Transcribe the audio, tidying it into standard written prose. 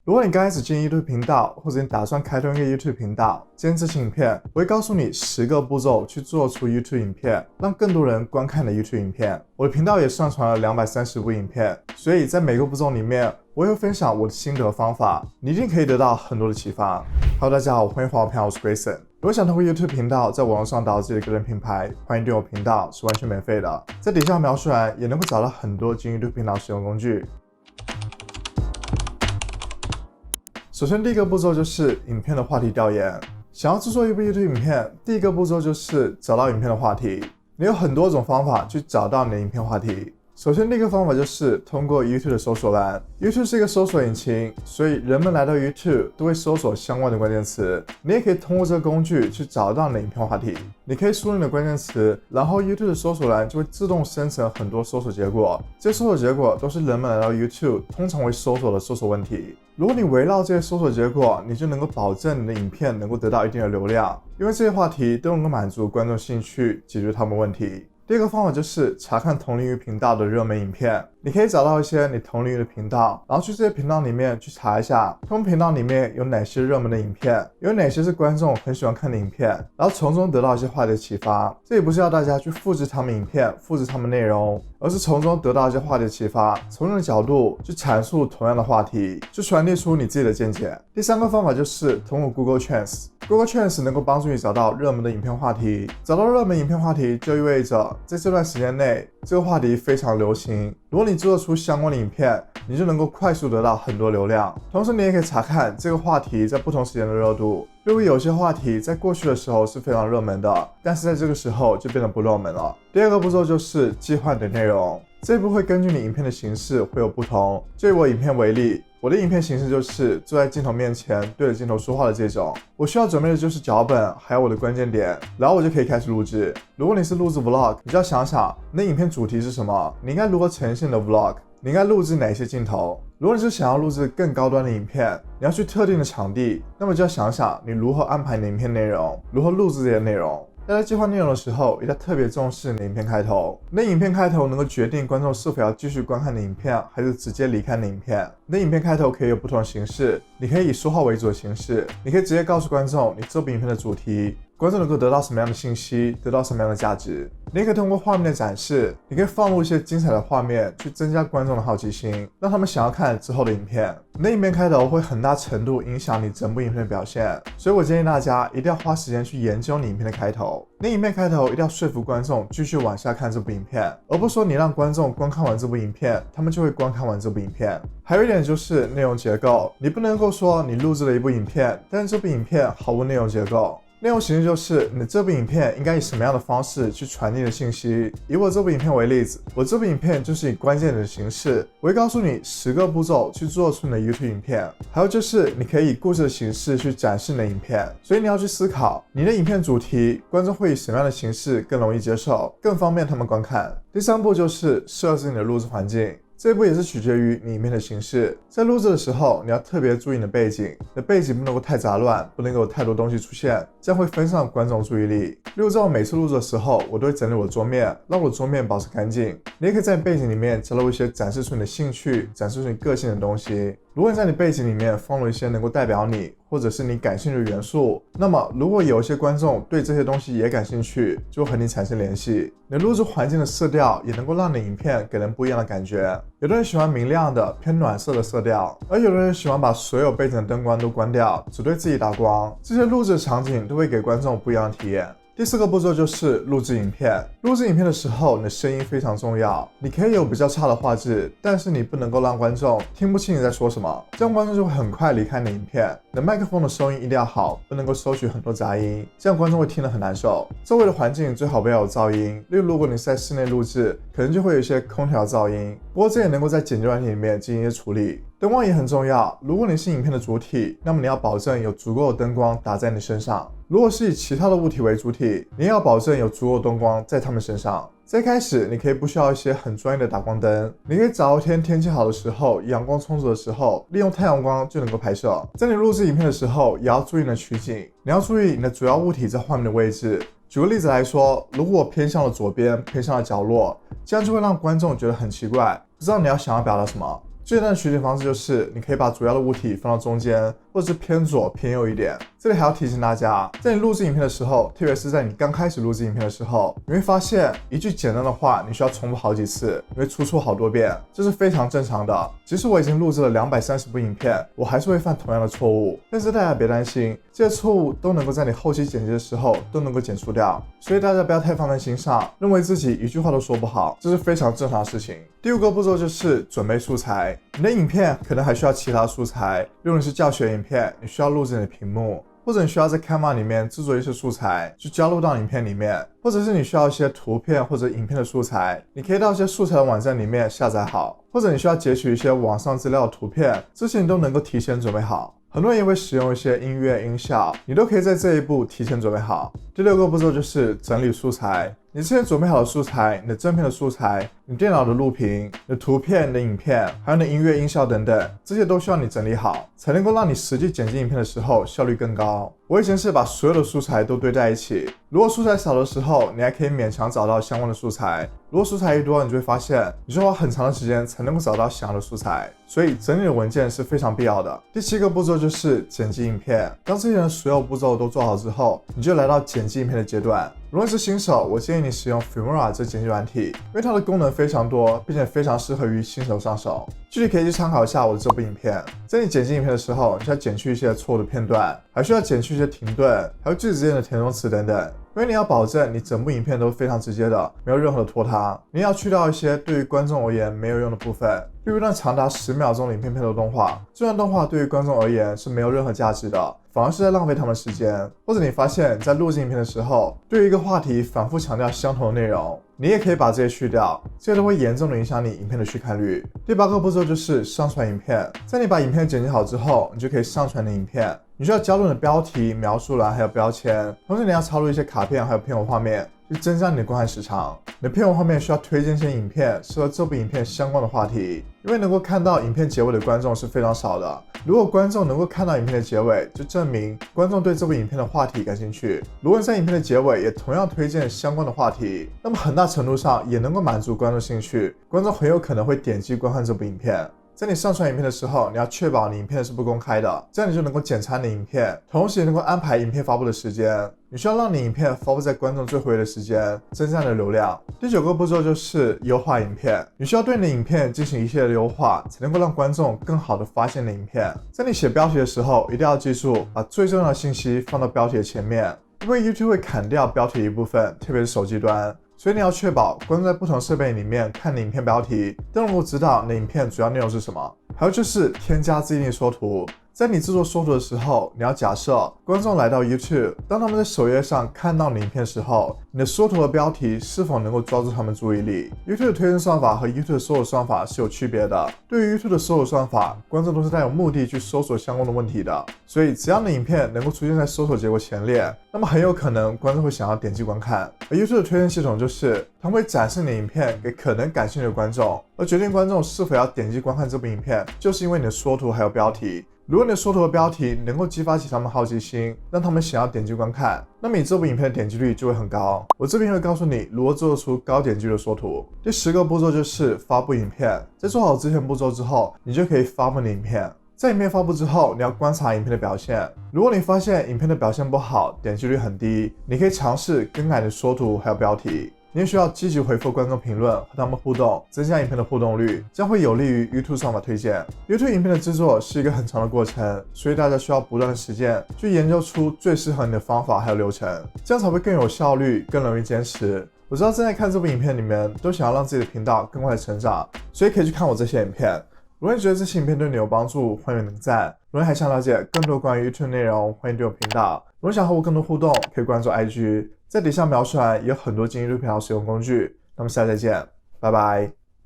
如果你刚开始经营 YouTube 频道，或者你打算开通一个 YouTube 频道，今天这期影片我会告诉你10个步骤去做出 YouTube 影片，让更多人观看你的 YouTube 影片。我的频道也上传了230部影片，所以在每个步骤里面，我也会分享我的心得方法，你一定可以得到很多的启发。Hello， 大家好，欢迎回到我频道，我是 Grayson。如果想通过 YouTube 频道在网络上打造自己的个人品牌，欢迎订阅我频道，是完全免费的。在底下描述栏也能够找到很多经营 YouTube 频道使用工具。首先，第一个步骤就是影片的话题调研。想要制作一部 YouTube 影片，第一个步骤就是找到影片的话题。你有很多种方法去找到你的影片话题。首先，第一个方法就是通过 YouTube 的搜索栏。YouTube 是一个搜索引擎，所以人们来到 YouTube 都会搜索相关的关键词。你也可以通过这个工具去找到你的影片话题。你可以输入你的关键词，然后 YouTube 的搜索栏就会自动生成很多搜索结果。这些搜索结果都是人们来到 YouTube 通常会搜索的搜索问题。如果你围绕这些搜索结果，你就能够保证你的影片能够得到一定的流量，因为这些话题都能够满足观众兴趣，解决他们问题。第二个方法就是查看同领域频道的热门影片。你可以找到一些你同领域的频道，然后去这些频道里面去查一下，他们频道里面有哪些热门的影片，有哪些是观众很喜欢看的影片，然后从中得到一些话题的启发。这也不是要大家去复制他们影片，复制他们内容，而是从中得到一些话题的启发，从你的角度去阐述同样的话题，去传递出你自己的见解。第三个方法就是通过 Google Trends。Google Trends 能够帮助你找到热门的影片话题。找到热门影片话题就意味着在这段时间内，这个话题非常流行。如果你做出相关的影片，你就能够快速得到很多流量。同时，你也可以查看这个话题在不同时间的热度。例如，有些话题在过去的时候是非常热门的，但是在这个时候就变得不热门了。第二个步骤就是计划你的内容。这一步会根据你影片的形式会有不同。就以我影片为例，我的影片形式就是坐在镜头面前对着镜头说话的这种。我需要准备的就是脚本，还有我的关键点，然后我就可以开始录制。如果你是录制 Vlog， 你就要想想你的影片主题是什么，你应该如何呈现你的 Vlog， 你应该录制哪些镜头。如果你是想要录制更高端的影片，你要去特定的场地，那么就要想想你如何安排你的影片内容，如何录制这些内容。在计划内容的时候，一定要特别重视你的影片开头。你的影片开头能够决定观众是否要继续观看你的影片，还是直接离开你的影片。你的影片开头可以有不同的形式，你可以以说话为主的形式，你可以直接告诉观众你这部影片的主题，观众能够得到什么样的信息，得到什么样的价值。你也可以通过画面的展示，你可以放入一些精彩的画面，去增加观众的好奇心，让他们想要看之后的影片。你的影片开头会很大程度影响你整部影片的表现，所以我建议大家一定要花时间去研究你影片的开头。你影片开头一定要说服观众继续往下看这部影片，而不是说你让观众观看完这部影片，他们就会观看完这部影片。还有一点就是内容结构，你不能够说你录制了一部影片，但是这部影片毫无内容结构。内容形式就是你这部影片应该以什么样的方式去传递的信息。以我这部影片为例子，我这部影片就是以关键的形式，我会告诉你10个步骤去做出你的 YouTube 影片。还有就是你可以以故事的形式去展示你的影片，所以你要去思考你的影片主题，观众会以什么样的形式更容易接受，更方便他们观看。第三步就是设置你的录制环境。这一步也是取决于你影片的形式。在录制的时候，你要特别注意你的背景，你的背景不能够太杂乱，不能够有太多东西出现，这样会分散观众注意力。例如在我每次录制的时候，我都会整理我的桌面，让我的桌面保持干净。你也可以在背景里面加入一些展示出你的兴趣、展示出你个性的东西。如果你在你背景里面放入一些能够代表你，或者是你感兴趣的元素，那么如果有一些观众对这些东西也感兴趣，就会和你产生联系。你的录制环境的色调也能够让你影片给人不一样的感觉。有的人喜欢明亮的偏暖色的色调，而有的人喜欢把所有背景的灯光都关掉，只对自己打光。这些录制的场景都会给观众不一样的体验。第4个步骤就是录制影片。录制影片的时候，你的声音非常重要。你可以有比较差的画质，但是你不能够让观众听不清你在说什么，这样观众就会很快离开你的影片。你的麦克风的收音一定要好，不能够收取很多杂音，这样观众会听得很难受。周围的环境最好不要有噪音，例如如果你是在室内录制，可能就会有一些空调噪音，不过这也能够在剪辑软件里面进行一些处理。灯光也很重要，如果你是影片的主体，那么你要保证有足够的灯光打在你身上。如果是以其他的物体为主体，你也要保证有足够的灯光在他们身上。在开始，你可以不需要一些很专业的打光灯，你可以找一天天气好的时候，阳光充足的时候，利用太阳光就能够拍摄。在你录制影片的时候，也要注意你的取景，你要注意你的主要物体在画面的位置。举个例子来说，如果我偏向了左边，偏向了角落，这样就会让观众觉得很奇怪，不知道你要想要表达什么。最简单的取景方式就是你可以把主要的物体放到中间，或者是偏左偏右一点。这里还要提醒大家，在你录制影片的时候，特别是在你刚开始录制影片的时候，你会发现一句简单的话你需要重复好几次，你会出错好多遍，这是非常正常的。即使我已经录制了230部影片，我还是会犯同样的错误，但是大家别担心，这些错误都能够在你后期剪辑的时候都能够剪除掉，所以大家不要太放在心上，认为自己一句话都说不好，这是非常正常的事情。第5个步骤就是准备素材。你的影片可能还需要其他素材，如果你是教学影片，你需要录制你的屏幕，或者你需要在 Canva 里面制作一些素材去加入到影片里面，或者是你需要一些图片或者影片的素材，你可以到一些素材的网站里面下载好，或者你需要截取一些网上资料的图片，这些你都能够提前准备好。很多人也会使用一些音乐音效，你都可以在这一步提前准备好。第6个步骤就是整理素材。你之前准备好的素材，你的正片的素材，你电脑的录屏，你的图片、你的影片，还有你的音乐音效等等，这些都需要你整理好，才能够让你实际剪辑影片的时候效率更高。我以前是把所有的素材都堆在一起，如果素材少的时候，你还可以勉强找到相关的素材，如果素材一多，你就会发现你需要花很长的时间才能够找到想要的素材，所以整理的文件是非常必要的。第7个步骤就是剪辑影片。当之前的所有步骤都做好之后，你就来到剪辑影片的阶段。如果是新手，我建议你使用 Filmora 这剪辑软体，因为它的功能非常多，并且非常适合于新手上手。具体可以去参考一下我的这部影片。在你剪辑影片的时候，你需要剪去一些错误的片段，还需要剪去一些停顿，还有句子之间的填充词等等。因为你要保证你整部影片都非常直接的，没有任何的拖沓。你要去掉一些对于观众而言没有用的部分，例如那长达10秒钟的影片片头动画，这段动画对于观众而言是没有任何价值的，反而是在浪费他们的时间。或者你发现在录制影片的时候，对于一个话题反复强调相同的内容，你也可以把这些去掉，这些都会严重的影响你影片的续看率。第8个步骤就是上传影片。在你把影片剪辑好之后，你就可以上传你的影片。你需要加入你的标题、描述栏还有标签，同时你要插入一些卡片还有片尾画面，去增加你的观看时长。你的片尾画面需要推荐一些影片适合这部影片相关的话题，因为能够看到影片结尾的观众是非常少的。如果观众能够看到影片的结尾，就证明观众对这部影片的话题感兴趣。如果你在影片的结尾也同样推荐相关的话题，那么很大程度上也能够满足观众兴趣，观众很有可能会点击观看这部影片。在你上传影片的时候，你要确保你影片是不公开的，这样你就能够检查你的影片，同时也能够安排影片发布的时间。你需要让你影片发布在观众最活跃的时间，增加你的流量。第9个步骤就是优化影片。你需要对你的影片进行一系列的优化，才能够让观众更好的发现你的影片。在你写标题的时候，一定要记住把最重要的信息放到标题的前面，因为 YouTube 会砍掉标题的一部分，特别是手机端。所以你要确保观众在不同设备里面看你影片标题都能够知道你的影片主要内容是什么。还有就是添加自定义缩图。在你制作缩图的时候，你要假设观众来到 YouTube， 当他们在首页上看到你影片的时候，你的缩图的标题是否能够抓住他们注意力。YouTube 的推荐算法和 YouTube 的搜索算法是有区别的。对于 YouTube 的搜索算法，观众都是带有目的去搜索相关的问题的，所以只要你的影片能够出现在搜索结果前列，那么很有可能观众会想要点击观看。而 YouTube 的推荐系统就是它会展示你的影片给可能感兴趣的观众，而决定观众是否要点击观看这部影片，就是因为你的缩图还有标题。如果你的缩图的标题能够激发起他们好奇心，让他们想要点击观看，那么你这部影片的点击率就会很高。我这边会告诉你如何做出高点击率的缩图。第10个步骤就是发布影片。在做好之前步骤之后，你就可以发布你的影片。在影片发布之后，你要观察影片的表现。如果你发现影片的表现不好，点击率很低，你可以尝试更改你的缩图还有标题。你也需要积极回复观众评论，和他们互动，增加影片的互动率，将会有利于 YouTube 算法推荐。YouTube 影片的制作是一个很长的过程，所以大家需要不断的实践，去研究出最适合你的方法还有流程，这样才会更有效率，更容易坚持。我知道正在看这部影片你们都想要让自己的频道更快的成长，所以可以去看我这些影片。如果你觉得这期影片对你有帮助，欢迎点赞。如果你还想了解更多关于 YouTube 内容，欢迎订阅我频道。如果想和我更多互动，可以关注 IG， 在底下描述栏也有很多进 YouTube 频道使用工具。那么下期再见，拜拜。